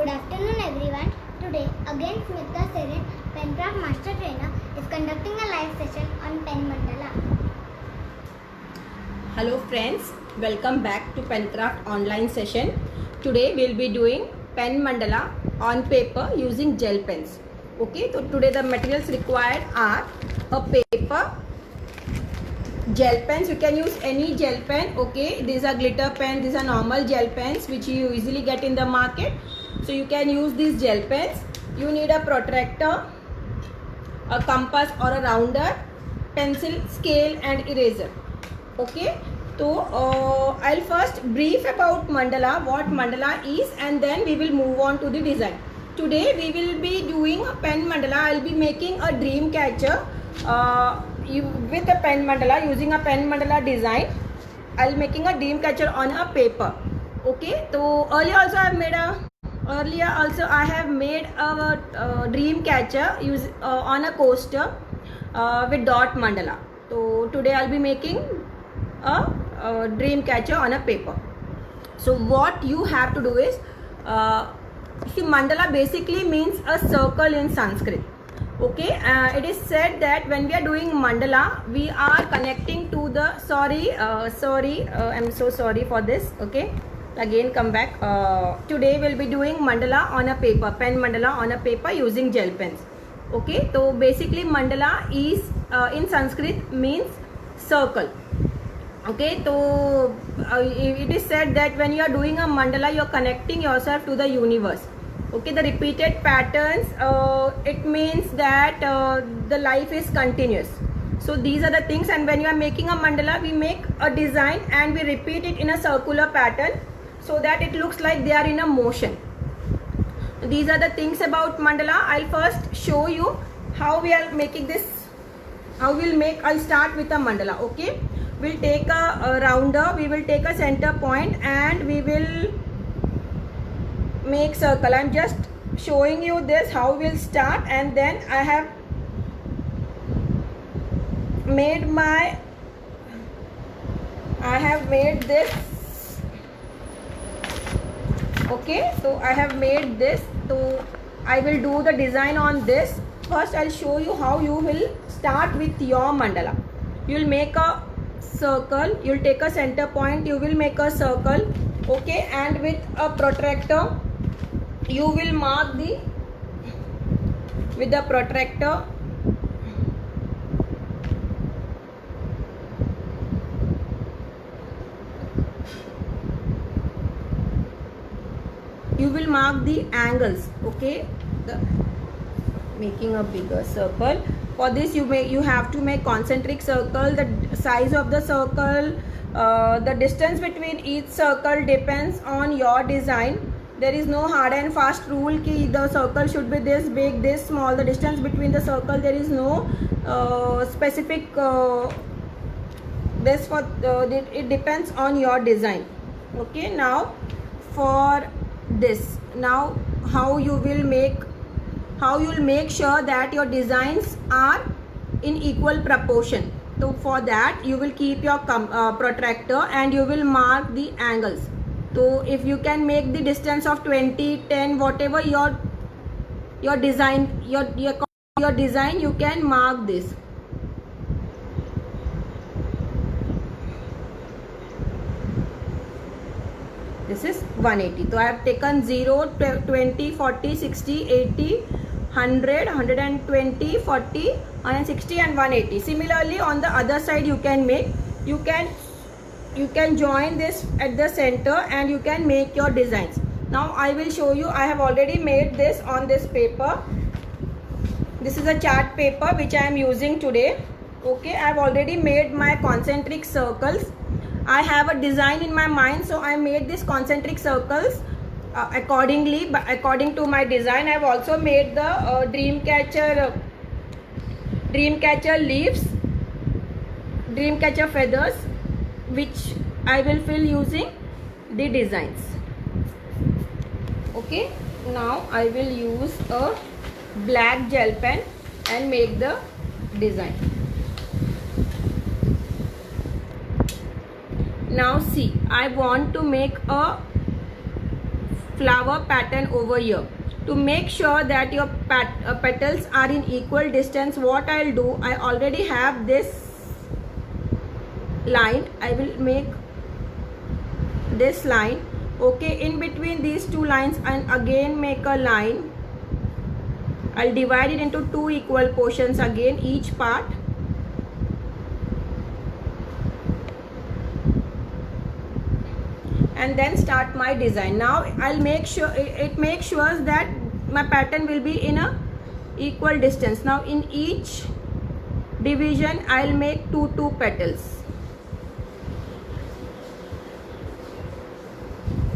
Good afternoon everyone. Today again Smita Seren, Pencraft Master Trainer, is conducting a live session on pen mandala. Hello friends, welcome back to Pencraft online session. Today we will be doing pen mandala on paper using gel pens. Okay, so today the materials required are a paper, gel pens. You can use any gel pen. Okay, these are glitter pens, these are normal gel pens which you easily get in the market. So you can use these gel pens. You need a protractor, a compass or a rounder, pencil, scale and eraser. Okay, so I'll first brief about mandala, what mandala is, and then we will move on to the design. Today we will be doing a pen mandala. I'll be making a dream catcher with a pen mandala, using a pen mandala design. I'll making a dream catcher on a paper. Okay, so earlier also I have made a dream catcher on a coaster with dot mandala. So today I'll be making a dream catcher on a paper. So what you have to do is, see, mandala basically means a circle in Sanskrit. Okay, it is said that when we are doing mandala, we are connecting to the I'm so sorry for this. Okay, again come back. Today we'll be doing mandala on a paper, pen mandala on a paper using gel pens. Okay, so basically mandala is in Sanskrit means circle. Okay, so it is said that when you are doing a mandala, you are connecting yourself to the universe. Okay, the repeated patterns, it means that the life is continuous. So these are the things, and when you are making a mandala, we make a design and we repeat it in a circular pattern so that it looks like they are in a motion. These are the things about mandala. I'll first show you how we are making this, I'll start with a mandala. Okay, we'll take a rounder, we will take a center point and we will make circle. I'm just showing you this how we'll start, and then I have made this. Okay, so I have made this, so I will do the design on this. First I'll show you how you will start with your mandala. You will make a circle, you will take a center point, you will make a circle. Okay, and with a protractor you will mark with the protractor you will mark the angles. Okay, making a bigger circle. For this you have to make concentric circle. The size of the circle, the distance between each circle depends on your design. There is no hard and fast rule ki the circle should be this big, this small. The distance between the circle, there is no specific it depends on your design. Okay, now for this, now how you will make sure that your designs are in equal proportion. So for that you will keep your protractor and you will mark the angles. So if you can make the distance of 20, 10, whatever your design, your design, you can mark this. This is 180. So I have taken 0, 20, 40, 60, 80, 100, 120, 40, 160 and 180. Similarly on the other side you can make, you can join this at the center and you can make your designs. Now I will show you. I have already made this on this paper. This is a chart paper which I am using today. Okay, I have already made my concentric circles. I have a design in my mind, so I made these concentric circles accordingly. But according to my design, I have also made the dream catcher leaves, dream catcher feathers, which I will fill using the designs. Okay, now I will use a black gel pen and make the design. Now see, I want to make a flower pattern over here. To make sure that your petals are in equal distance, what I'll do, I already have this line. I will make this line, okay, in between these two lines, and again make a line. I'll divide it into two equal portions again, each part. And then start my design. Now I'll make sure it makes sure that my pattern will be in a equal distance. Now in each division I'll make two petals.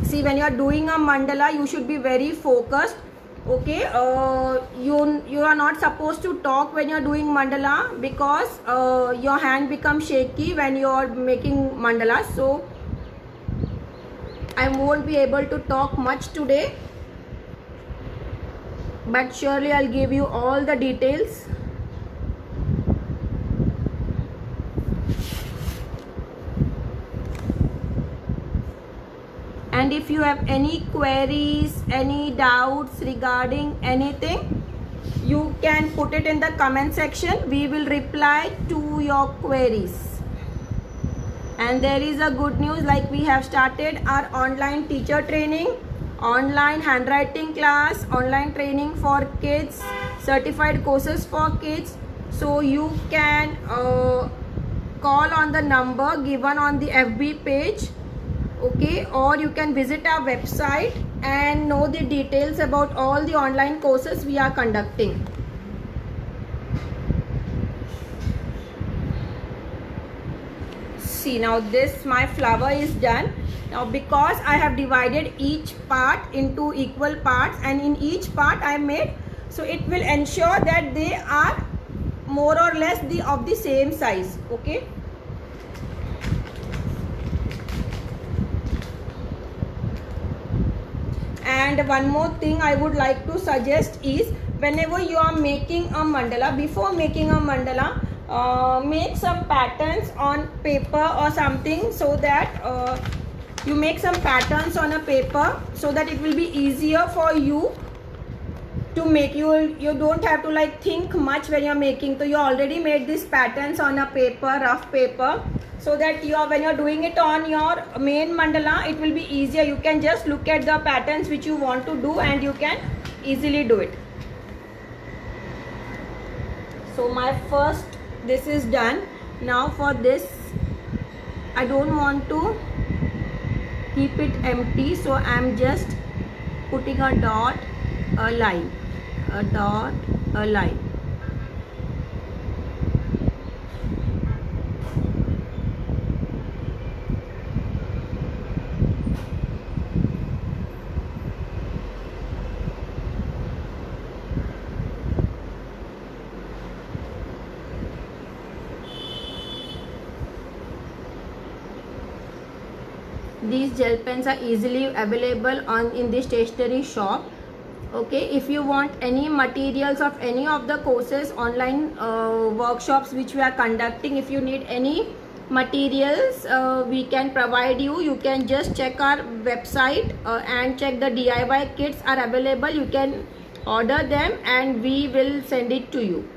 See, when you are doing a mandala, you should be very focused, okay. You are not supposed to talk when you are doing mandala, because your hand becomes shaky when you are making mandala. So I won't be able to talk much today, but surely I'll give you all the details. And if you have any queries, any doubts regarding anything, you can put it in the comment section. We will reply to your queries. And there is a good news, like we have started our online teacher training, online handwriting class, online training for kids, certified courses for kids. So you can call on the number given on the FB page, okay, or you can visit our website and know the details about all the online courses we are conducting. See, now this my flower is done. Now because I have divided each part into equal parts, and in each part I made, so it will ensure that they are more or less of the same size, okay. And one more thing I would like to suggest is, whenever you are making a mandala, before making a mandala, make some patterns on paper or something, so that you make some patterns on a paper, so that it will be easier for you to make. You don't have to like think much when you're making. So you already made these patterns on a paper, rough paper, so that when you're doing it on your main mandala, it will be easier. You can just look at the patterns which you want to do and you can easily do it. So my first, this is done. Now for this, I don't want to keep it empty, so I'm just putting a dot, a line, a dot, a line. These gel pens are easily available in the stationery shop, okay. If you want any materials of any of the courses, online workshops which we are conducting, if you need any materials, we can provide you. You can just check our website and check the DIY kits are available. You can order them and we will send it to you.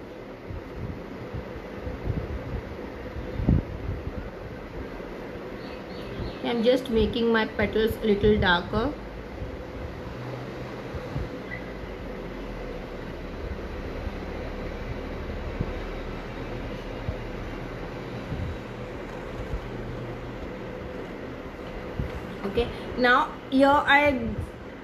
I'm just making my petals a little darker. Okay, now here I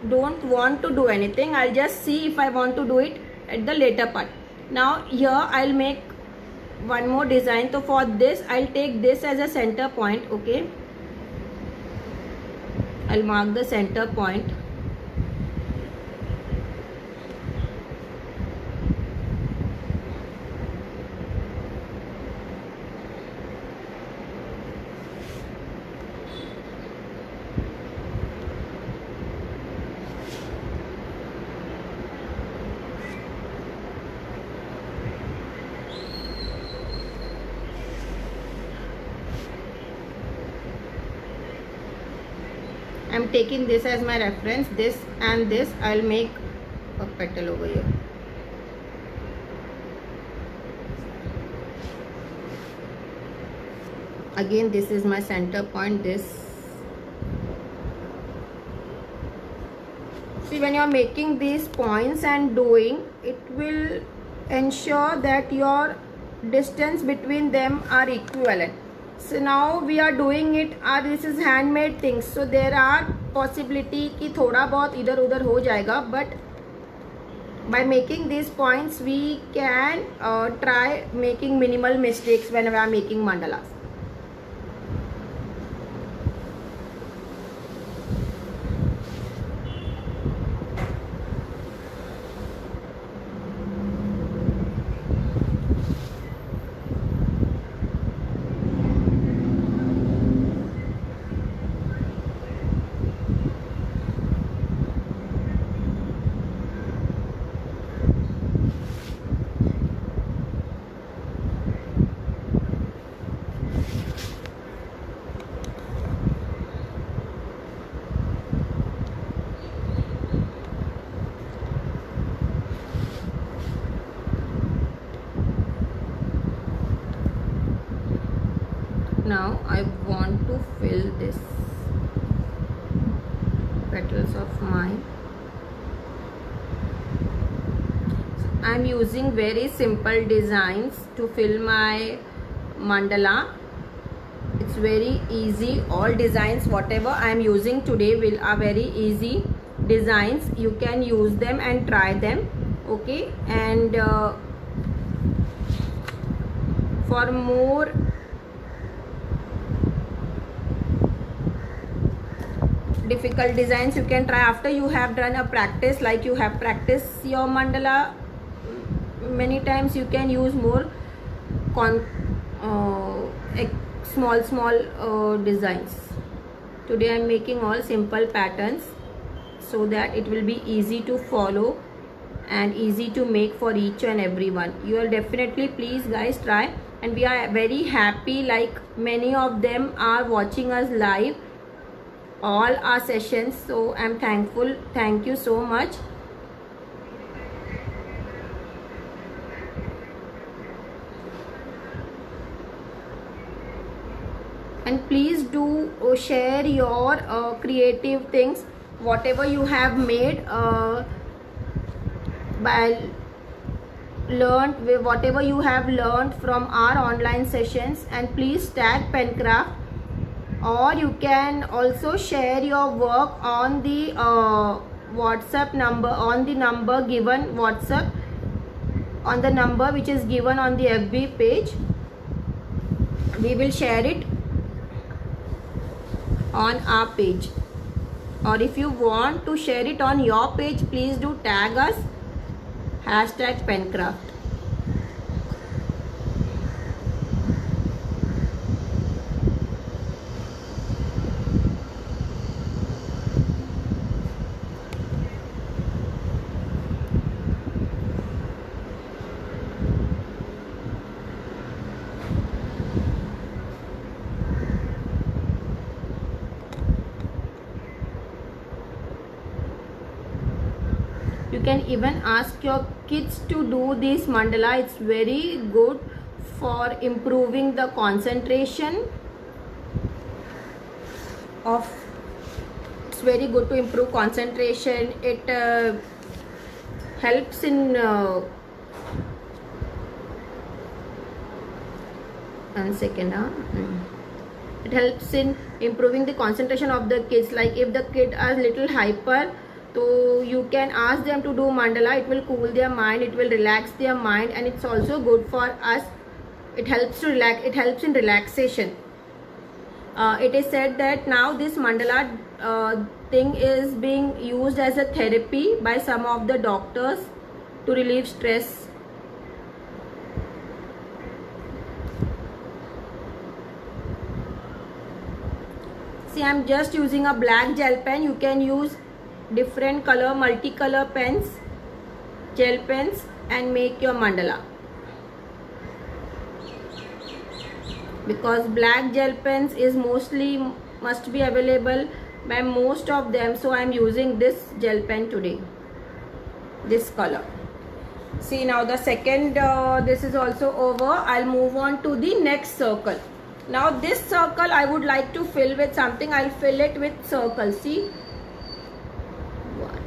don't want to do anything. I'll just see if I want to do it at the later part. Now here I'll make one more design. So for this, I'll take this as a center point, okay. I'll mark the center point. I'm I'm taking this as my reference. This and this, I'll make a petal over here. Again, this is my center point. This, see, when you're making these points and doing, it will ensure that your distance between them are equivalent. So now we are doing it, this is handmade things, so there are possibility कि थोड़ा बहुत इधर उधर हो जाएगा, but by making these points we can try making minimal mistakes when we are making mandalas. Now I want to fill this petals of mine. So I'm using very simple designs to fill my mandala. It's very easy. All designs whatever I am using today are very easy designs. You can use them and try them. Okay, and for more difficult designs you can try after you have done a practice, like you have practiced your mandala many times. You can use more small designs. Today I am making all simple patterns so that it will be easy to follow and easy to make for each and every one. You will definitely, please guys, try, and we are very happy, like many of them are watching us live all our sessions, so I'm thankful. Thank you so much. And please do share your creative things, whatever you have made whatever you have learned from our online sessions, and please tag Pencraft. Or you can also share your work on the WhatsApp number, on the number given, WhatsApp on the number which is given on the FB page. We will share it on our page, or if you want to share it on your page, please do tag us, #Pencraft. You can even ask your kids to do this mandala. It's very good for improving the concentration of, it's very good to improve concentration. It helps in it helps in improving the concentration of the kids. Like if the kid are little hyper, so you can ask them to do mandala. It will cool their mind, it will relax their mind, and it's also good for us. It helps to relax, it helps in relaxation. It is said that now this mandala thing is being used as a therapy by some of the doctors to relieve stress. See, I'm just using a black gel pen. You can use different color, multicolor pens, gel pens, and make your mandala. Because black gel pens is must be available by most of them, so I am using this gel pen today, this color. See, now the second this is also over. I'll move on to the next circle. Now this circle I would like to fill with something. I'll fill it with circles. See,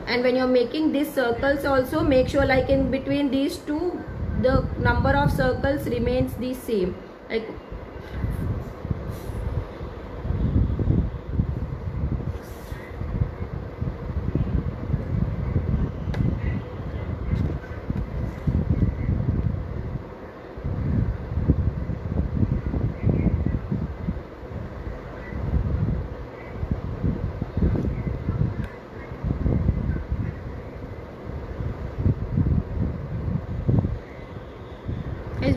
and when you're making these circles also, make sure like in between these two the number of circles remains the same, like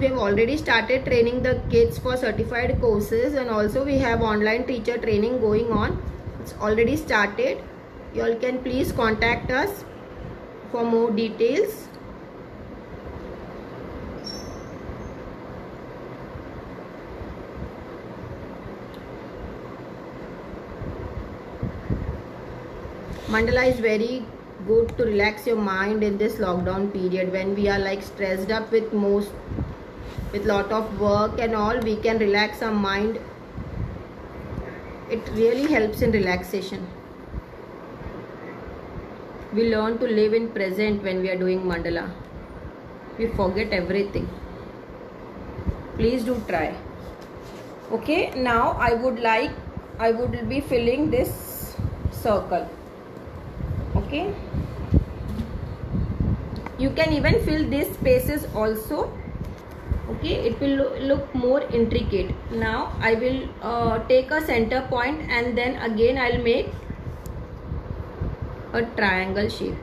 we have already started training the kids for certified courses, and also we have online teacher training going on. It's already started. You all can please contact us for more details. Mandala is very good to relax your mind in this lockdown period when we are like stressed up with lot of work and all. We can relax our mind. It really helps in relaxation. We learn to live in present when we are doing mandala. We forget everything. Please do try. Okay, now I would be filling this circle. Okay, you can even fill these spaces also. Okay, it will look more intricate. Now I will take a center point, and then again I'll make a triangle shape.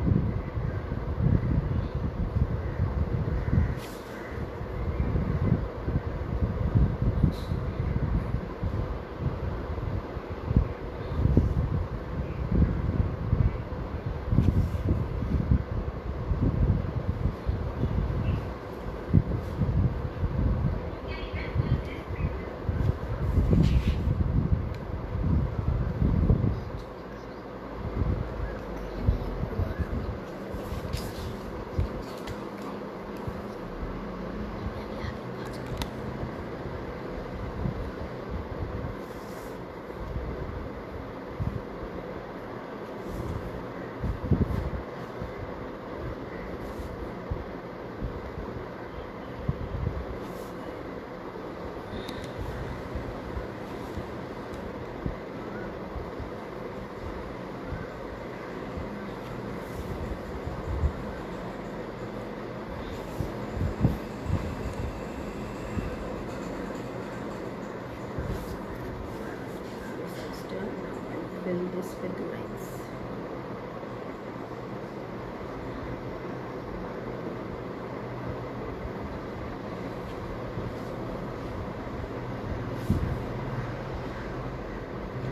Fill this with lines.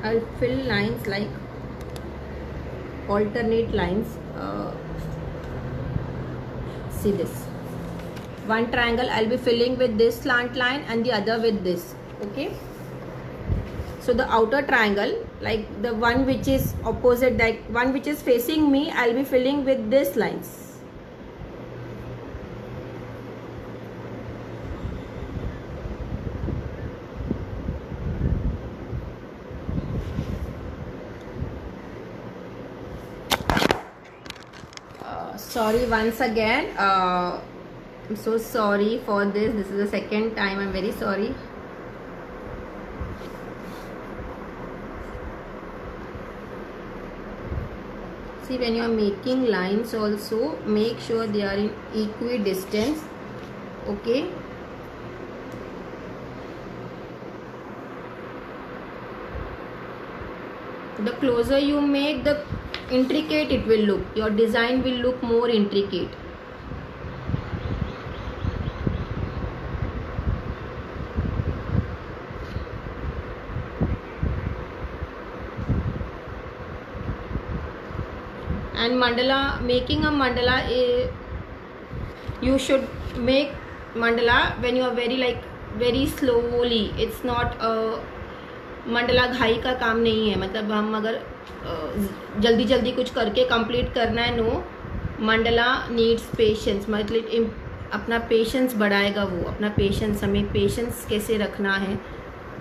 I'll fill lines like alternate lines. See this. One triangle I'll be filling with this slant line and the other with this. Okay. So the outer triangle, like the one which is opposite, that one which is facing me, I'll be filling with this lines. Sorry once again. I'm so sorry for this. This is the second time. I'm very sorry. See, when you are making lines also, make sure they are in equidistance. Okay. The closer you make, the intricate it will look. Your design will look more intricate. And mandala, making a mandala, you should make mandala when you are very slowly. It's not a mandala घाई का काम नहीं है. मतलब हम अगर जल्दी जल्दी कुछ करके कंप्लीट करना है, नो. मंडला नीड्स पेशेंस, मतलब अपना पेशेंस बढ़ाएगा वो, अपना पेशेंस, हमें पेशेंस कैसे रखना है.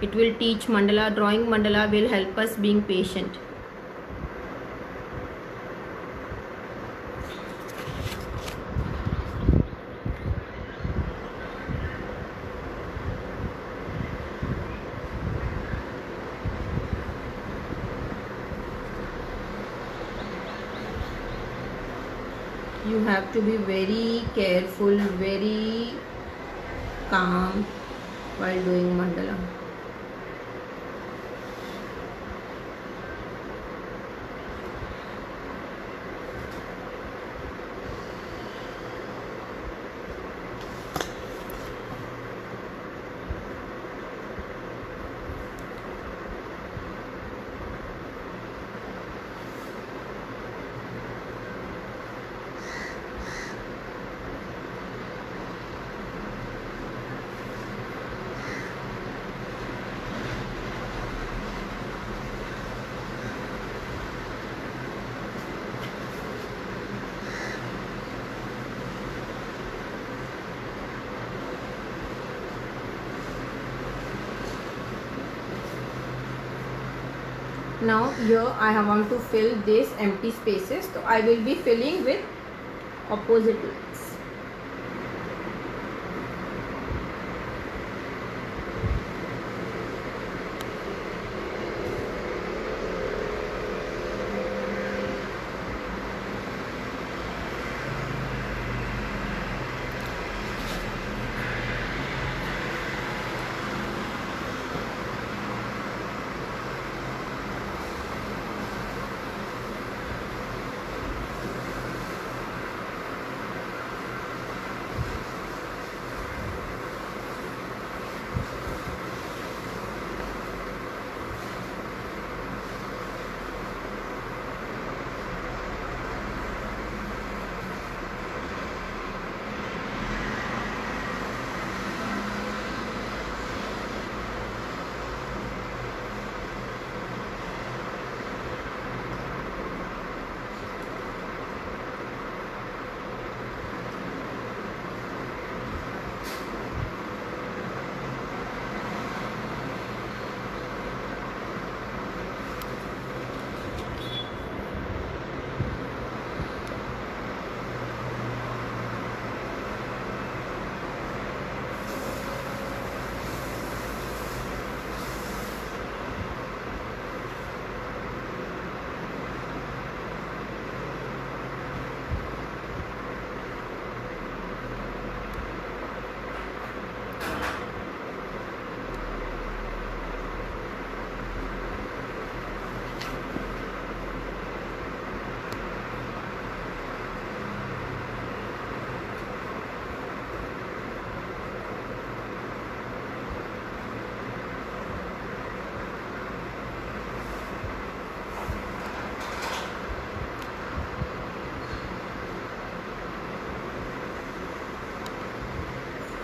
It will teach Mandla, drawing Mandla will help us being patient. You have to be very careful, very calm while doing mandala. Now here I want to fill these empty spaces, so I will be filling with opposite lines.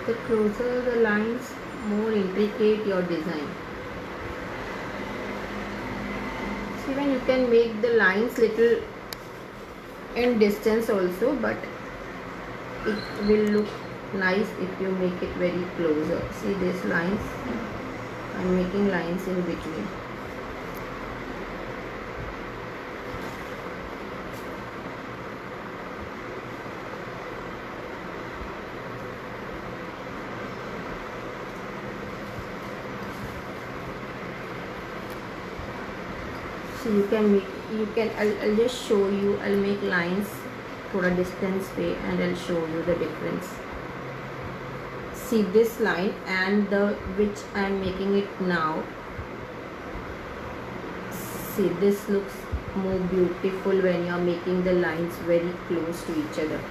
The closer the lines, more intricate your design. See, when you can make the lines little in distance also, but it will look nice if you make it very closer. See these lines, I am making lines in between. So you can make, I'll just show you, I'll make lines thoda distance पे and I'll show you the difference. See this line and the which I am making it now. See, this looks more beautiful when you are making the lines very close to each other.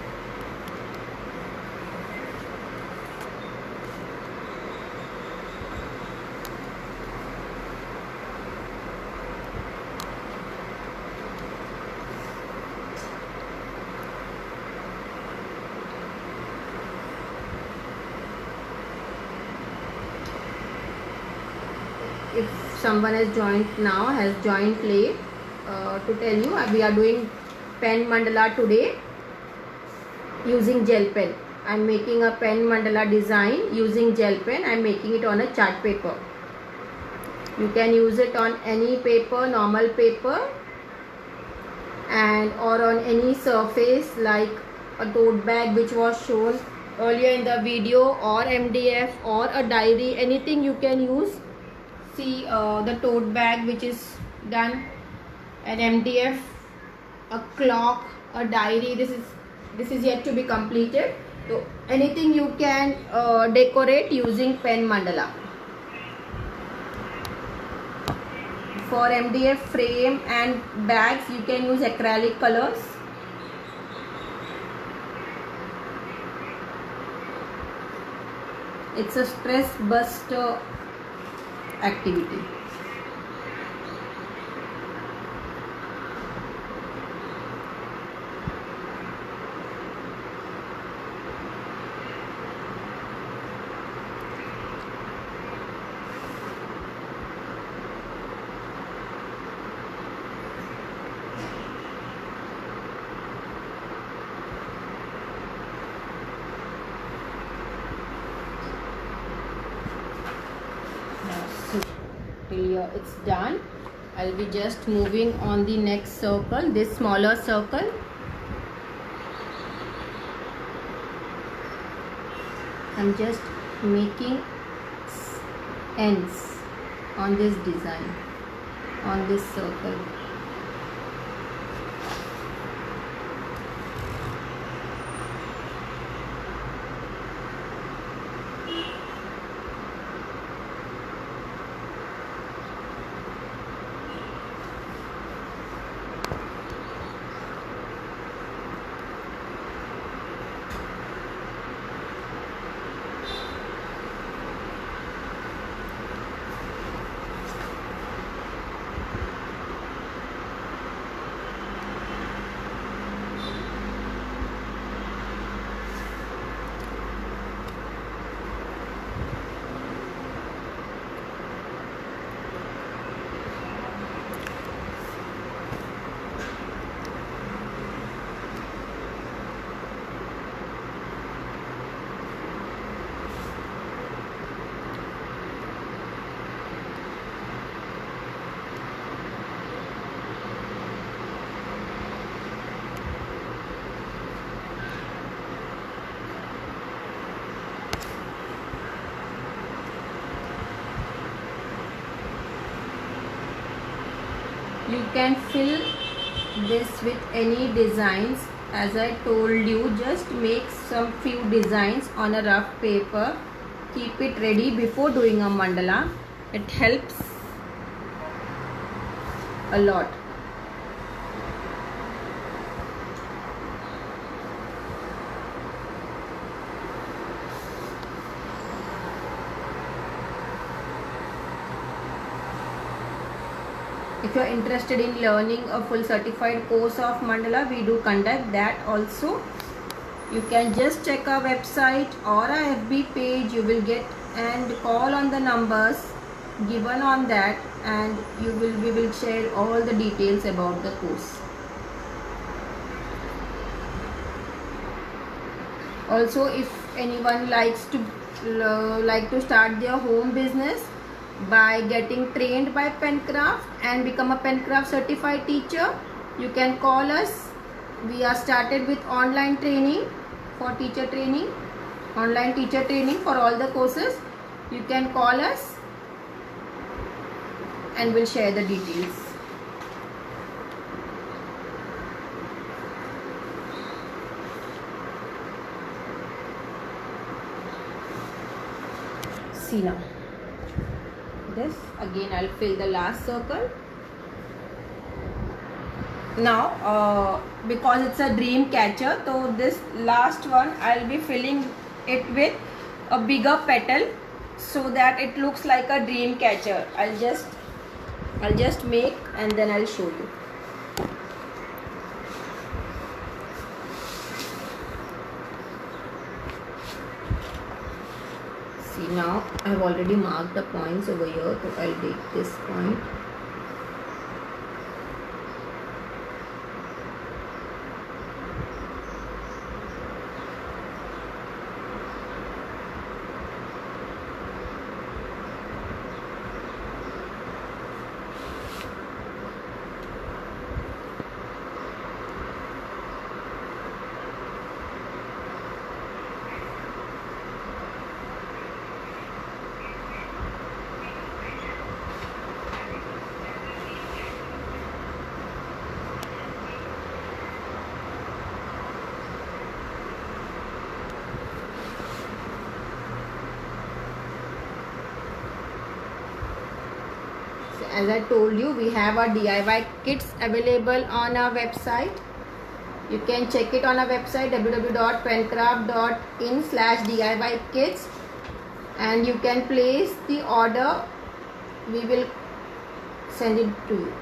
If someone has joined late, to tell you, we are doing pen mandala today using gel pen. I am making a pen mandala design using gel pen. I am making it on a chart paper. You can use it on any paper, normal paper, and or on any surface like a tote bag which was shown earlier in the video, or MDF, or a diary, anything you can use. See the tote bag which is done, an MDF, a clock, a diary. This is yet to be completed. So anything you can decorate using pen mandala. For MDF frame and bags, you can use acrylic colors. It's a stress buster activity. Till here it's done. I'll be just moving on the next circle, this smaller circle. I'm just making ends on this design, on this circle. You can fill this with any designs. As I told you, just make some few designs on a rough paper. Keep it ready before doing a mandala. It helps a lot. If you are interested in learning a full certified course of mandala, we do conduct that also. You can just check our website or our FB page. You will get and call on the numbers given on that, and we will share all the details about the course. Also, if anyone likes to start their home business by getting trained by Pencraft and become a Pencraft certified teacher, you can call us. We are started with online training for teacher training, online teacher training for all the courses. You can call us and we'll share the details. See now. This again I'll fill the last circle. Now because it's a dream catcher, so this last one I'll be filling it with a bigger petal so that it looks like a dream catcher. I'll just make and then I'll show you. See, now I've already marked the points over here, so I'll take this point as I told you, we have our DIY kits available on our website. You can check it on our website www.pencraft.in/DIY kits, and you can place the order. We will send it to you.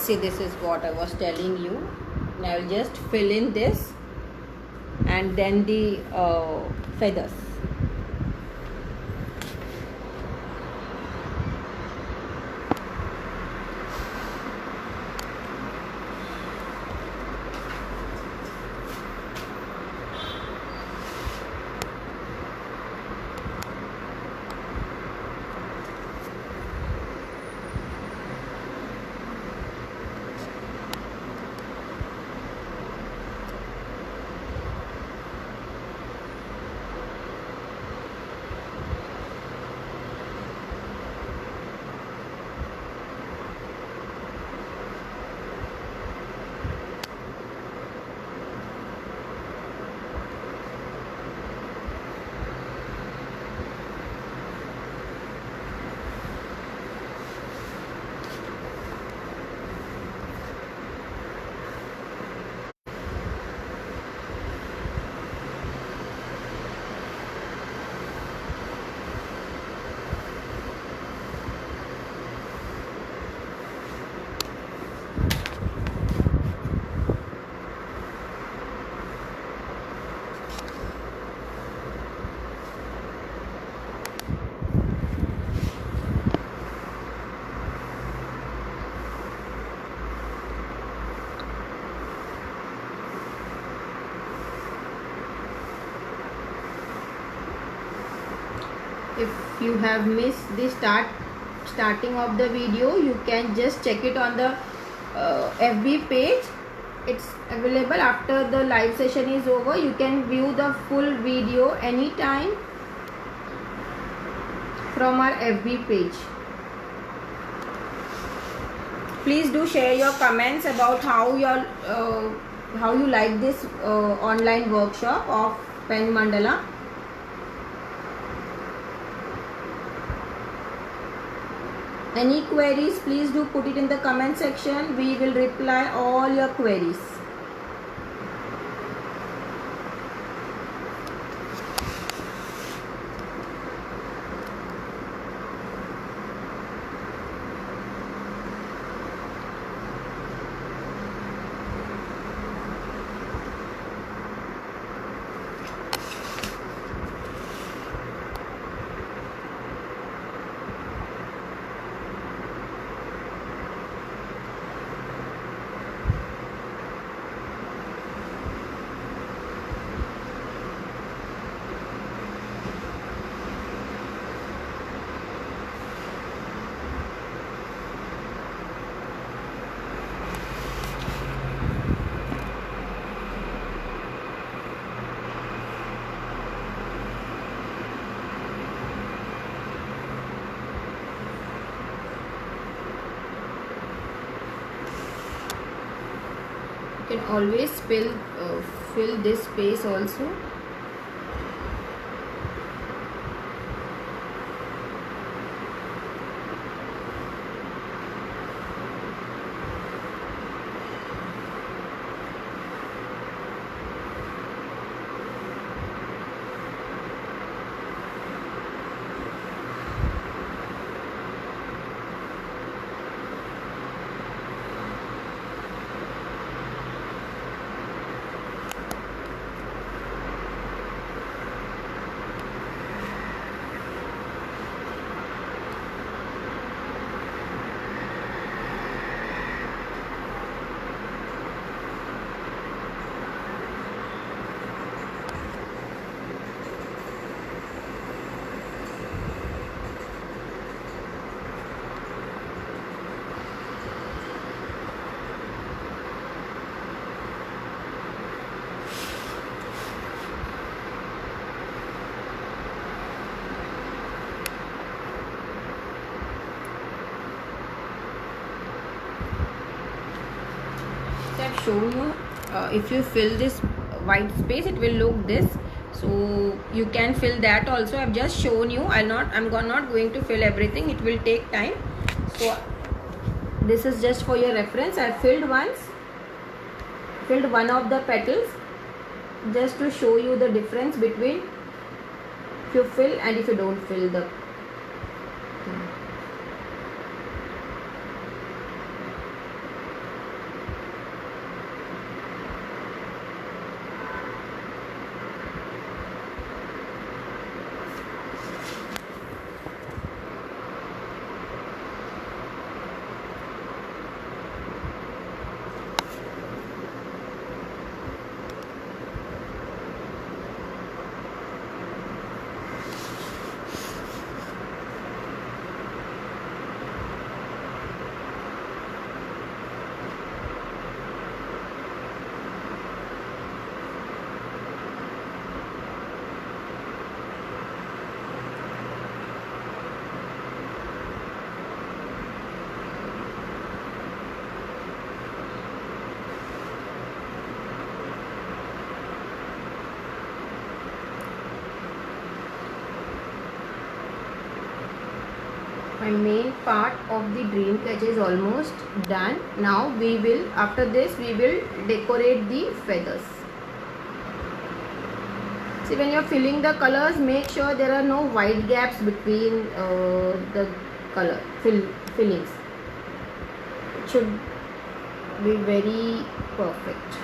See, this is what I was telling you. Now I will just fill in this and then the feathers. If you have missed the starting of the video, you can just check it on the FB page. It's available after the live session is over. You can view the full video anytime from our FB page. Please do share your comments about how you like this online workshop of pen mandala. Any queries, please do put it in the comment section. We will reply all your queries. You can always fill this space also. shown you, if you fill this white space it will look this, so you can fill that also. I've just shown you. I'm not going to fill everything, it will take time. So this is just for your reference. I filled one of the petals just to show you the difference between if you fill and if you don't fill the thing. My main part of the dream catcher is almost done. Now after this we will decorate the feathers. See, when you are filling the colors, make sure there are no white gaps between the color fillings. It should be very perfect.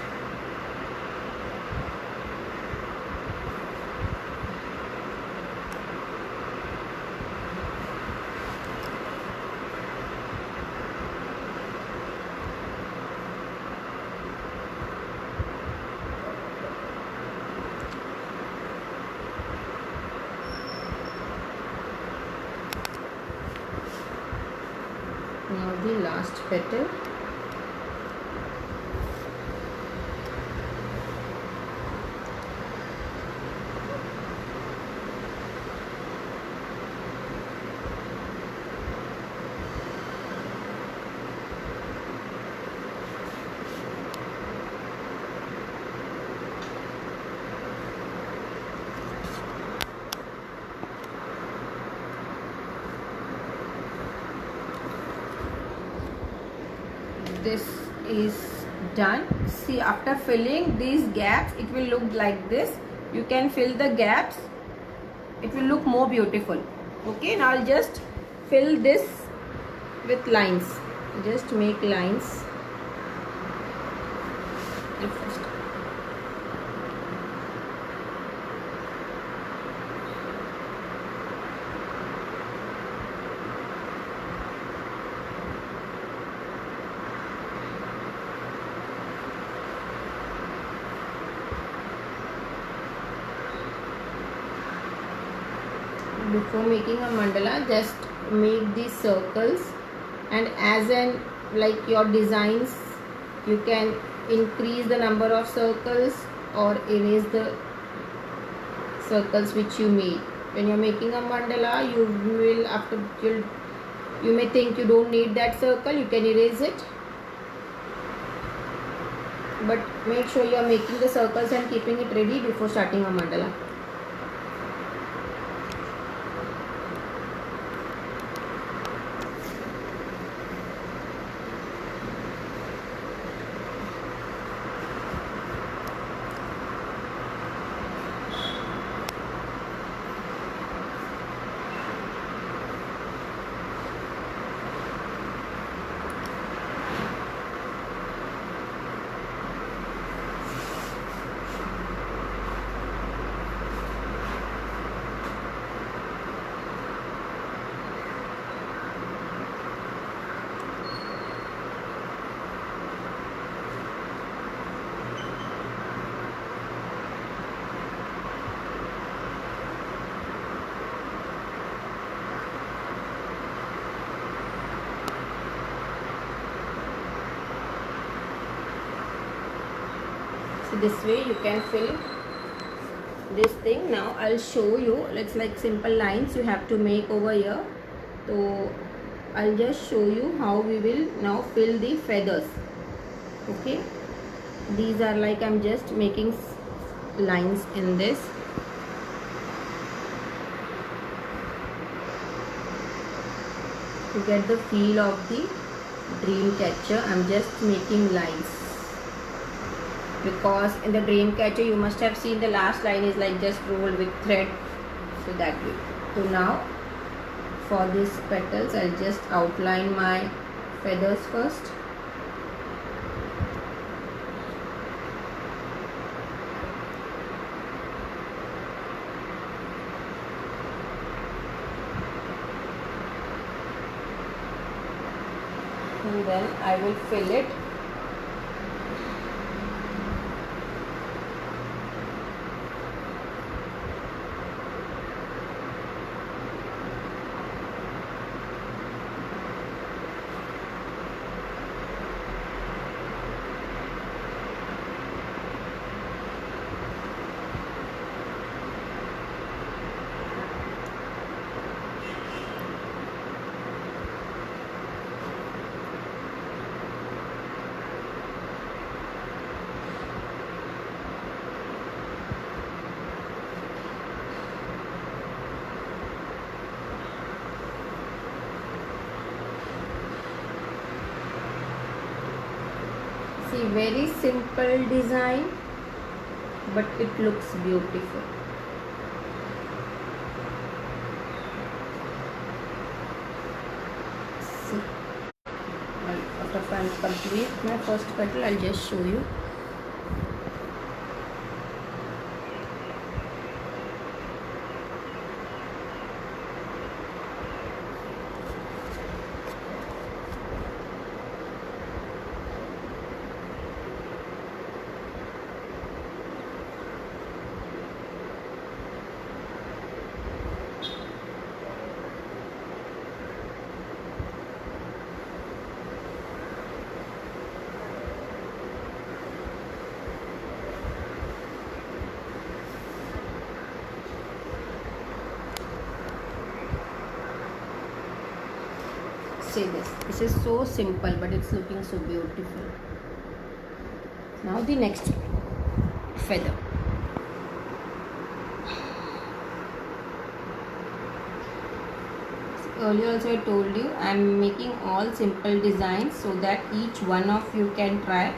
Now the last petal. This is done. See, after filling these gaps it will look like this. You can fill the gaps, it will look more beautiful. Okay, now I'll just fill this with lines. Just make lines first. Before making a mandala, just make these circles, and as an like your designs, you can increase the number of circles or erase the circles which you made. When you're making a mandala, you may think you don't need that circle, you can erase it, but make sure you are making the circles and keeping it ready before starting a mandala. This way you can fill this thing. Now I'll show you. It's like simple lines you have to make over here. So I'll just show you how we will now fill the feathers. Okay, These are like I'm just making lines in this. To get the feel of the dream catcher, I'm just making lines, because in the dream catcher you must have seen the last line is like just rolled with thread, so that way. So now for these petals I'll just outline my feathers first. And then I will fill it. See, very simple design, but it looks beautiful. See, after I complete my first petal, I'll just show you. See this is so simple, but it's looking so beautiful. Now the next feather. Earlier also I told you I am making all simple designs so that each one of you can try.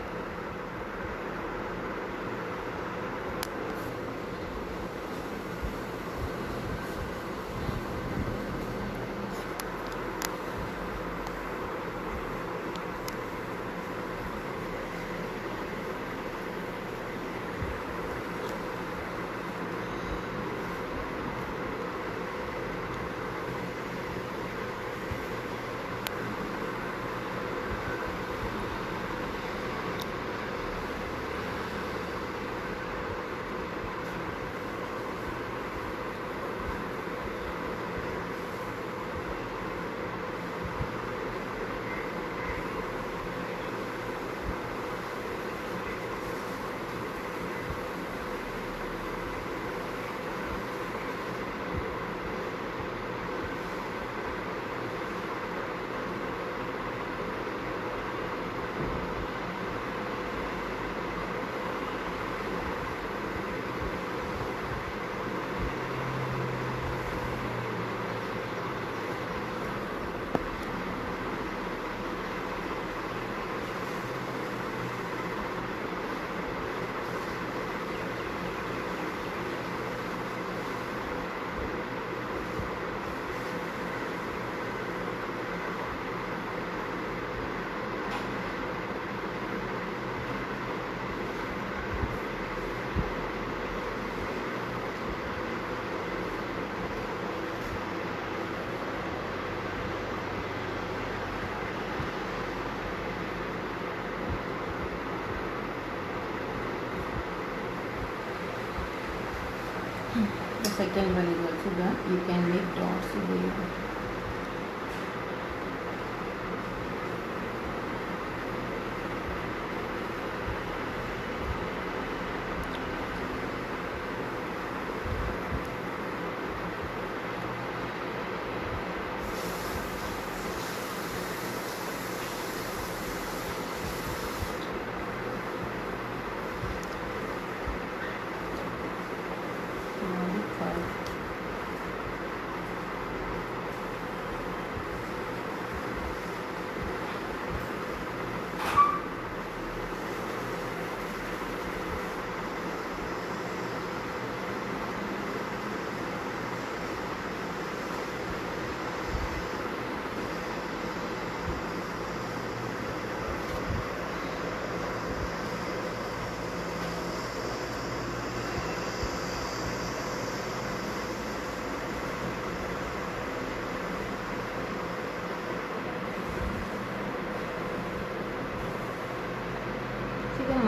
The second one is also done. You can make dots over here.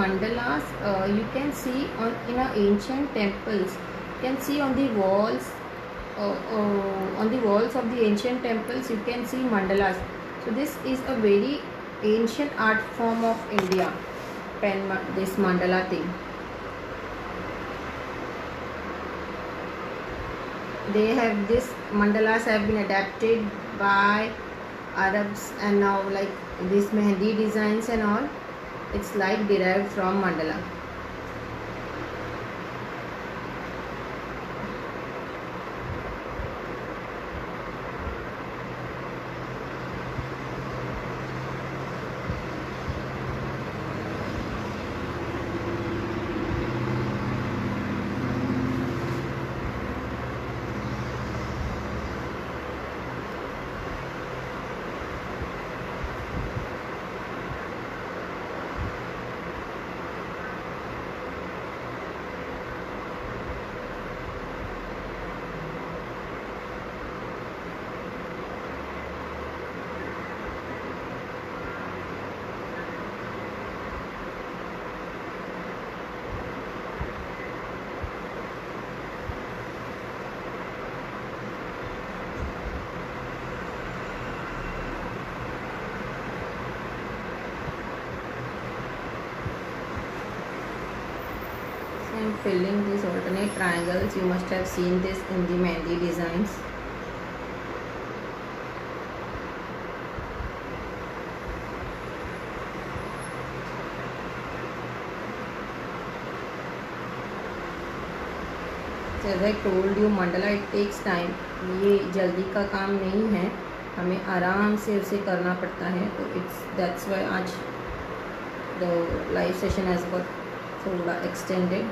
mandalas you can see in ancient temples. You can see on the walls, on the walls of the ancient temples you can see mandalas. So this is a very ancient art form of India, this mandala thing. This mandalas have been adapted by Arabs, and now like this mehndi designs and all, it's like derived from mandala. I am filling these alternate triangles. You must have seen this in the mehndi designs. So as I told you, mandala it takes time. ये जल्दी का काम नहीं है, हमें आराम से उसे करना पड़ता है. तो that's why आज the live session has got थोड़ा extended.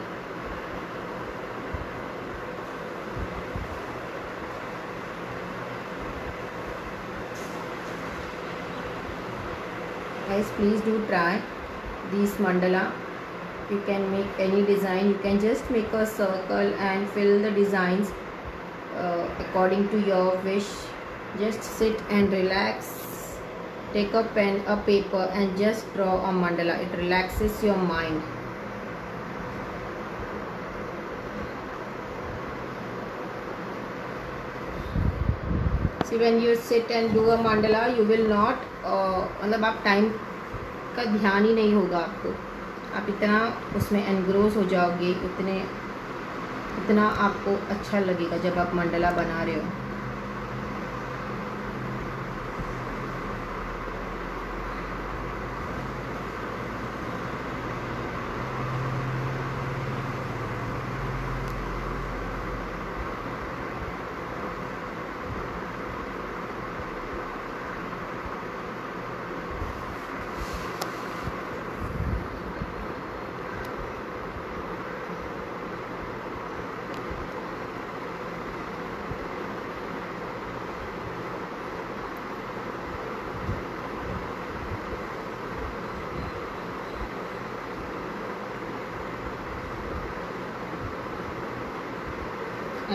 Guys, please do try these mandala. You can make any design. You can just make a circle and fill the designs according to your wish. Just sit and relax. Take a pen, a paper, and just draw a mandala. It relaxes your mind. See, when you sit and do a mandala, you will not मतलब आप time का ध्यान ही नहीं होगा आपको. आप इतना उसमें एनग्रोस हो जाओगे, इतना आपको अच्छा लगेगा जब आप मंडला बना रहे हो.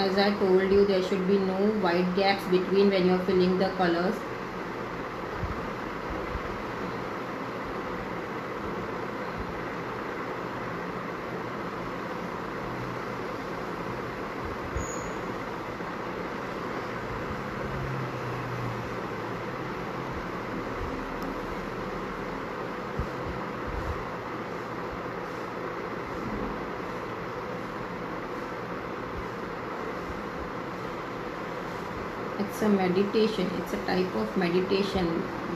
As I told you, there should be no white gaps between when you are filling the colors. It's a meditation. It's a type of meditation.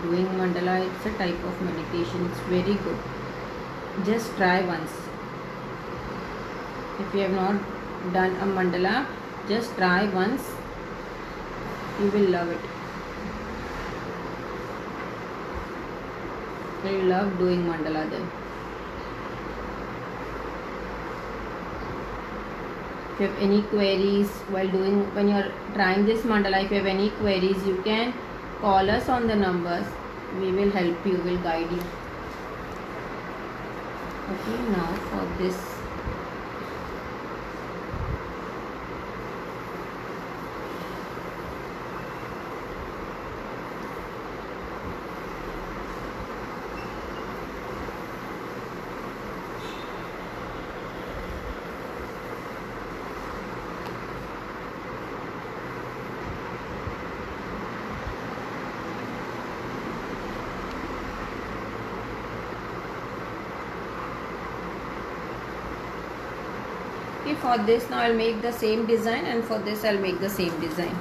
Doing mandala, it's a type of meditation. It's very good. Just try once. If you have not done a mandala, just try once. You will love it. You will love doing mandala then. If you have any queries when you are trying this mandala, if you have any queries, you can call us on the numbers. We will help you, will guide you. Okay, now for this, Similarly for this, now I'll make the same design, and for this I'll make the same design.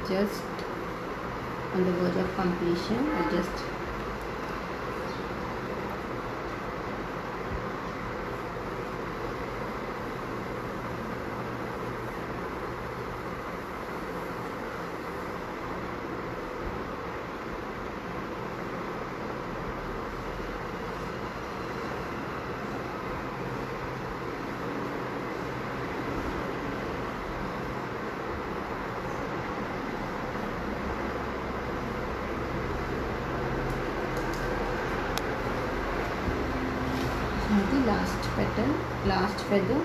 Just on the verge of completion, I just the last petal, last feather.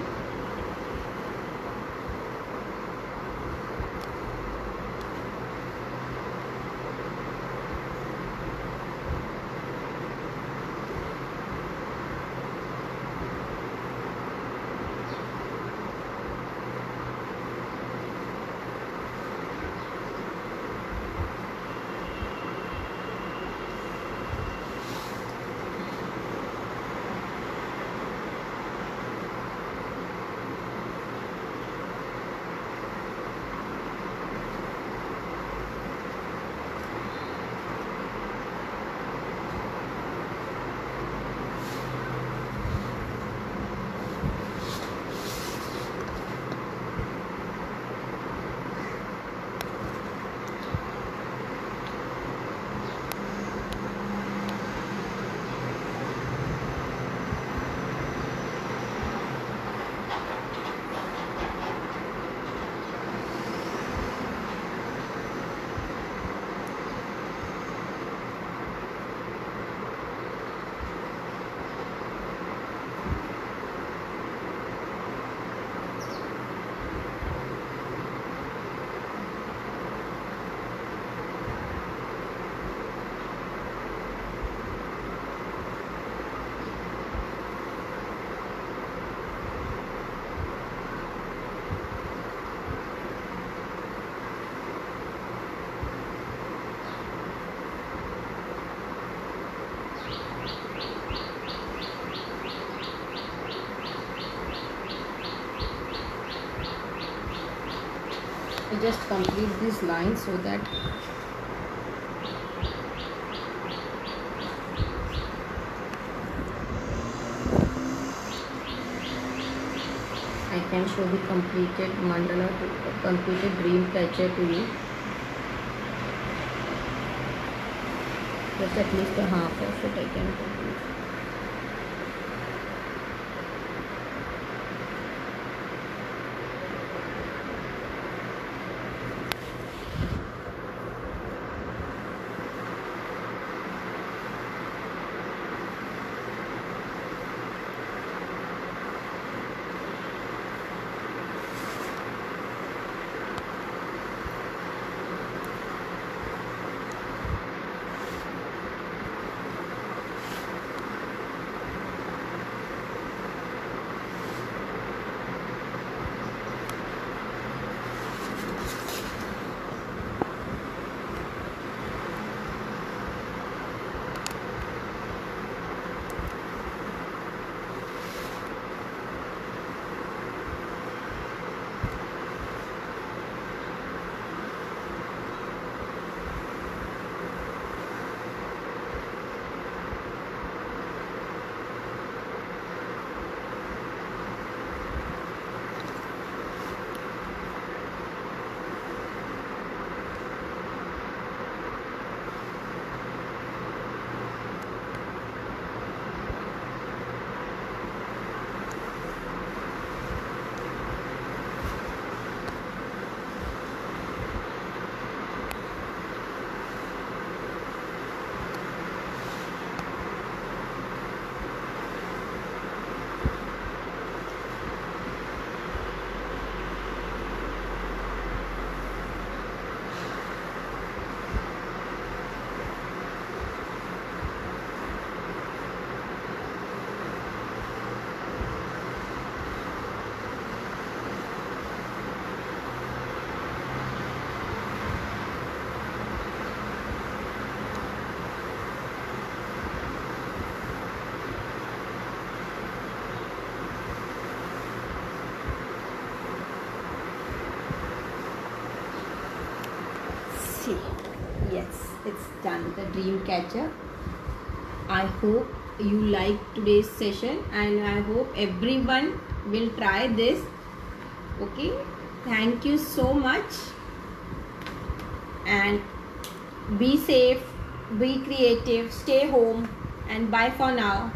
I just complete this line so that I can show the completed mandala, completed dream catcher to you. Just at least a half of it I can complete. the dream catcher. I hope you like today's session and I hope everyone will try this. Okay, thank you so much and be safe, be creative, stay home and bye for now.